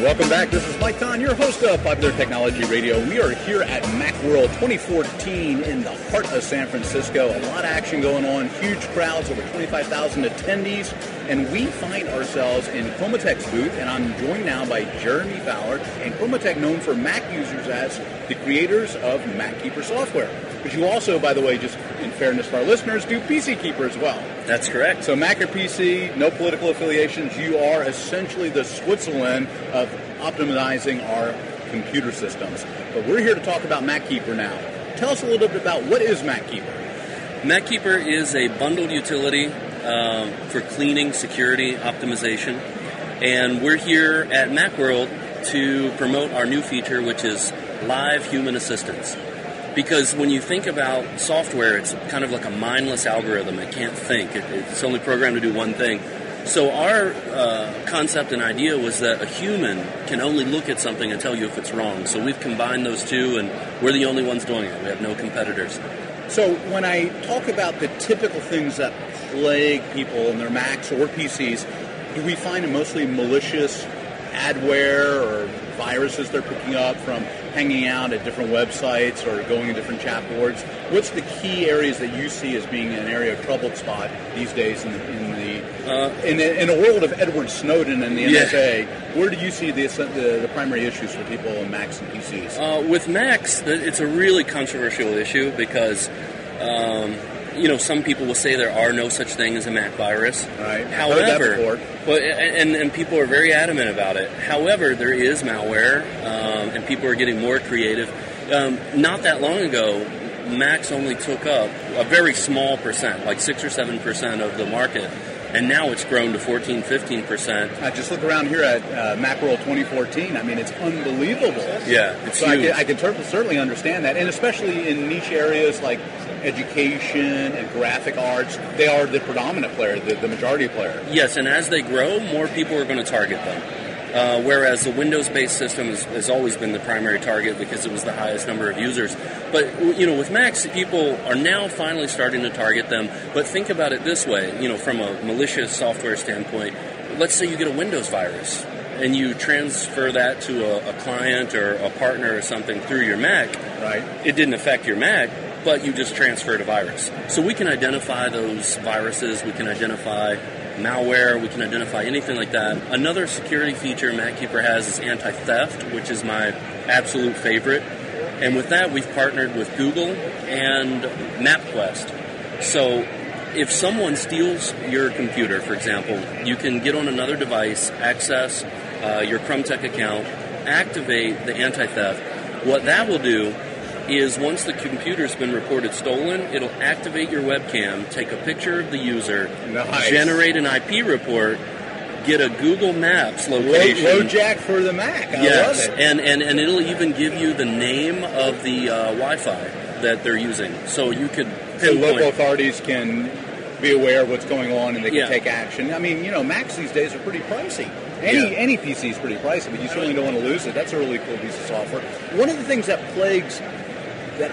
Welcome back. This is Mike Kahn, your host of Popular Technology Radio. We are here at MacWorld 2014 in the heart of San Francisco. A lot of action going on, huge crowds, over 25,000 attendees, and we find ourselves in Chromatech's booth, and I'm joined now by Jeremy Fowler, and Chromatech known for Mac users as the creators of MacKeeper software. But you also, by the way, just in fairness to our listeners, do PC Keeper as well. That's correct. So Mac or PC, no political affiliations. You are essentially the Switzerland of optimizing our computer systems. But we're here to talk about MacKeeper now. Tell us a little bit about what is MacKeeper. MacKeeper is a bundled utility for cleaning, security, optimization. And we're here at MacWorld to promote our new feature, which is live human assistance. Because when you think about software, it's kind of like a mindless algorithm. It can't think. It's only programmed to do one thing. So our concept and idea was that a human can only look at something and tell you if it's wrong. So we've combined those two, and we're the only ones doing it. We have no competitors. So when I talk about the typical things that plague people in their Macs or PCs, do we find mostly malicious adware or viruses they're picking up from hanging out at different websites or going to different chat boards? What's the key areas that you see as being an area of troubled spot these days in a world of Edward Snowden and the NSA? Where do you see the primary issues for people in Macs and PCs? With Macs, it's a really controversial issue because some people will say there are no such thing as a Mac virus. Right. However, I've heard that before. Well, and people are very adamant about it. However, there is malware, and people are getting more creative. Not that long ago, Macs only took up a very small percent, like 6 or 7% of the market, and now it's grown to 14, 15%. I just look around here at MacWorld 2014. I mean, it's unbelievable. Yeah, it's so huge. I can certainly understand that, and especially in niche areas like education and graphic arts, they are the predominant player, the majority player. Yes, and as they grow, more people are going to target them. Whereas the Windows-based system has always been the primary target because it was the highest number of users. But, with Macs, people are now finally starting to target them. But think about it this way, from a malicious software standpoint. Let's say you get a Windows virus and you transfer that to a client or a partner or something through your Mac. Right. It didn't affect your Mac, but you just transferred a virus. So we can identify those viruses, we can identify malware, we can identify anything like that. Another security feature MacKeeper has is Antitheft, which is my absolute favorite. And with that, we've partnered with Google and MapQuest. So if someone steals your computer, for example, you can get on another device, access your Chromatech account, activate the Antitheft. What that will do is once the computer's been reported stolen, it'll activate your webcam, take a picture of the user, nice. Generate an IP report, get a Google Maps location. LoJack for the Mac. I love it. And it'll even give you the name of the Wi-Fi that they're using. So you could So local authorities can be aware of what's going on and they can take action. I mean, Macs these days are pretty pricey. Any PC is pretty pricey, but you certainly don't want to lose it. That's a really cool piece of software. One of the things that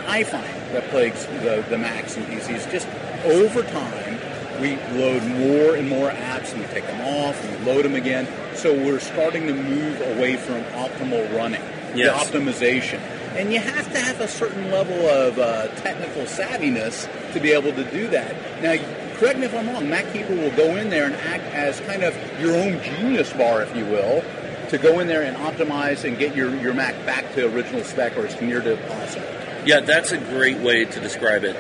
I find plagues the Macs and PCs, just over time, we load more and more apps and we take them off and we load them again. So we're starting to move away from optimal running, the optimization. And you have to have a certain level of technical savviness to be able to do that. Now, correct me if I'm wrong, MacKeeper will go in there and act as kind of your own genius bar, if you will, to go in there and optimize and get your Mac back to original spec or as near to possible. Yeah, that's a great way to describe it.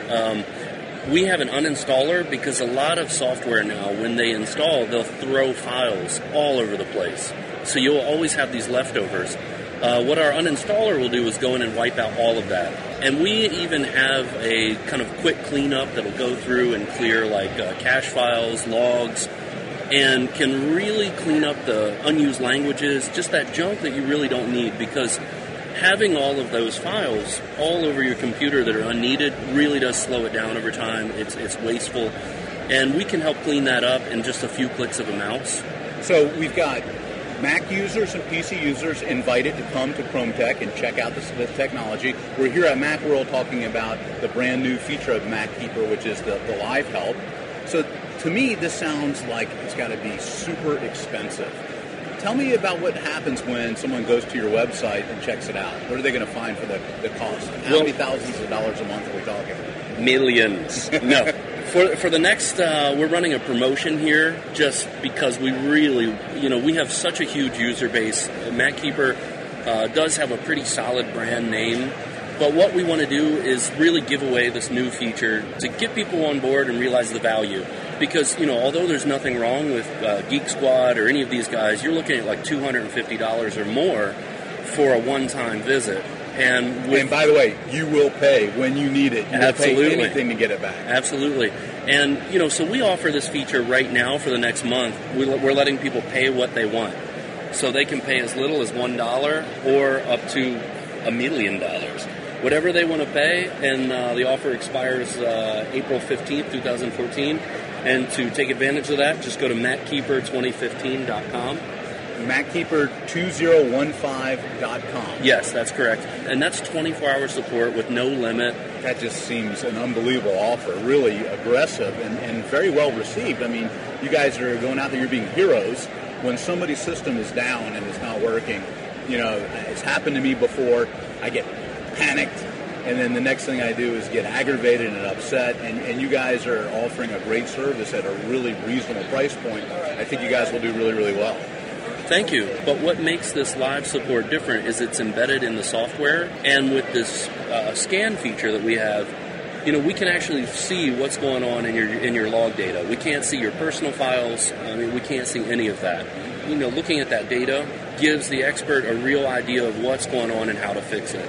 We have an uninstaller because a lot of software now, when they install, they'll throw files all over the place. So you'll always have these leftovers. What our uninstaller will do is go in and wipe out all of that. And we even have a kind of quick cleanup that'll go through and clear like cache files, logs, and can really clean up the unused languages, just that junk that you really don't need, because having all of those files all over your computer that are unneeded really does slow it down over time. It's wasteful. And we can help clean that up in just a few clicks of a mouse. So we've got Mac users and PC users invited to come to Chromatech and check out the technology. We're here at MacWorld talking about the brand new feature of MacKeeper, which is the live help. So to me, this sounds like it's got to be super expensive tell me about what happens when someone goes to your website and checks it out. What are they going to find for the cost? How many thousands of dollars a month are we talking? Millions. No. For the next, we're running a promotion here just because we really, we have such a huge user base. MacKeeper does have a pretty solid brand name. But what we want to do is really give away this new feature to get people on board and realize the value. Because, although there's nothing wrong with Geek Squad or any of these guys, you're looking at like $250 or more for a one-time visit. And by the way, you will pay when you need it. You absolutely. will pay anything to get it back. Absolutely. And, so we offer this feature right now for the next month. We're letting people pay what they want. So they can pay as little as $1 or up to $1 million. Whatever they want to pay, and the offer expires April 15th, 2014. And to take advantage of that, just go to MacKeeper2015.com. MacKeeper2015.com. Yes, that's correct. And that's 24-hour support with no limit. That just seems an unbelievable offer, really aggressive and very well received. I mean, you guys are going out there, you're being heroes. When somebody's system is down and it's not working, it's happened to me before. I get panicked, and then the next thing I do is get aggravated and upset, and you guys are offering a great service at a really reasonable price point. I think you guys will do really, really well. Thank you. But what makes this live support different is it's embedded in the software, and with this scan feature that we have, we can actually see what's going on in your log data. We can't see your personal files. We can't see any of that. Looking at that data gives the expert a real idea of what's going on and how to fix it.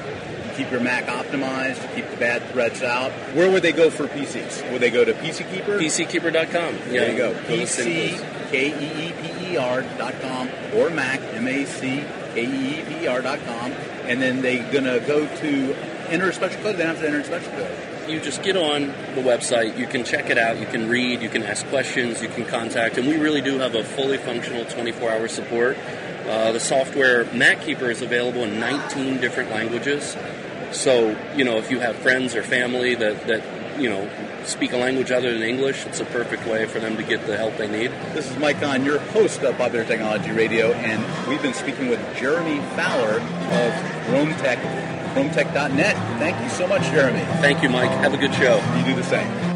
Keep your Mac optimized, to keep the bad threads out. Where would they go for PCs? Would they go to PCKeeper? PCKeeper.com. There you go. PCKeeper.com or Mac, MacKeeper.com. And then they're going to go to enter a special code. They don't have to enter a special code. You just get on the website, you can check it out, you can read, you can ask questions, you can contact, and we really do have a fully functional 24-hour support. The software MacKeeper is available in 19 different languages. So, if you have friends or family that speak a language other than English, it's a perfect way for them to get the help they need. This is Mike Kahn, your host of Popular Technology Radio, and we've been speaking with Jeremy Fowler of RoamTech.net. Thank you so much, Jeremy. Thank you, Mike. Have a good show. You do the same.